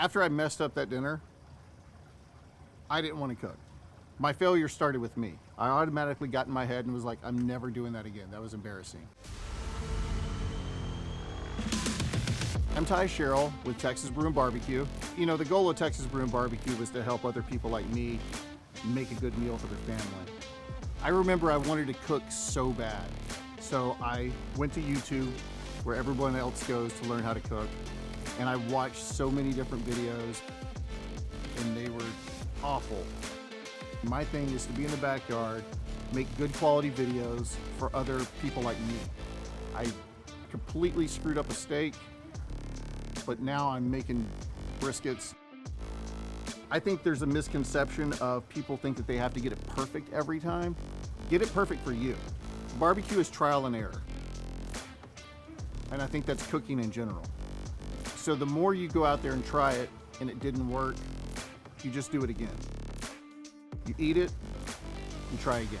After I messed up that dinner, I didn't want to cook. My failure started with me. I automatically got in my head and was like, I'm never doing that again. That was embarrassing. I'm Tys Sherrell with Texas Brew and Barbecue. You know, the goal of Texas Brew and Barbecue was to help other people like me make a good meal for their family. I remember I wanted to cook so bad. So I went to YouTube, where everyone else goes to learn how to cook. And I watched so many different videos, and they were awful. My thing is to be in the backyard, make good quality videos for other people like me. I completely screwed up a steak, but now I'm making briskets. I think there's a misconception of people think that they have to get it perfect every time. Get it perfect for you. Barbecue is trial and error. And I think that's cooking in general. So the more you go out there and try it and it didn't work, you just do it again. You eat it, you try again.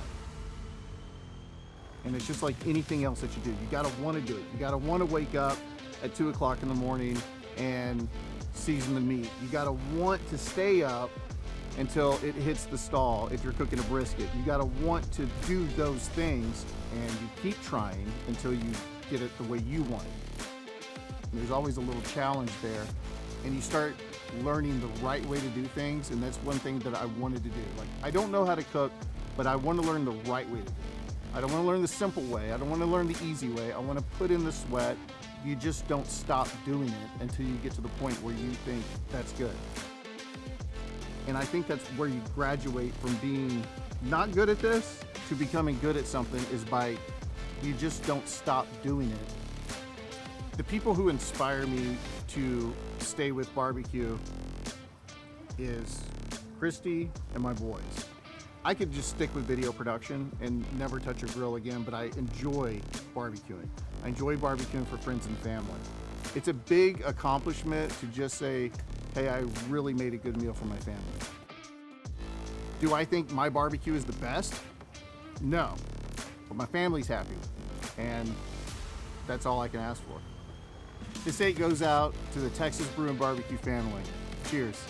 And it's just like anything else that you do. You gotta wanna do it. You gotta wanna wake up at 2 o'clock in the morning and season the meat. You gotta want to stay up until it hits the stall if you're cooking a brisket. You gotta want to do those things, and you keep trying until you get it the way you want it. There's always a little challenge there, and you start learning the right way to do things, and that's one thing that I wanted to do. Like, I don't know how to cook, but I want to learn the right way to do it. I don't want to learn the simple way. I don't want to learn the easy way. I want to put in the sweat. You just don't stop doing it until you get to the point where you think that's good. And I think that's where you graduate from being not good at this to becoming good at something, is by you just don't stop doing it. The people who inspire me to stay with barbecue is Khristy and my boys. I could just stick with video production and never touch a grill again, but I enjoy barbecuing. I enjoy barbecuing for friends and family. It's a big accomplishment to just say, hey, I really made a good meal for my family. Do I think my barbecue is the best? No, but my family's happy, and that's all I can ask for. This 8 goes out to the Texas Brew and Barbecue family. Cheers.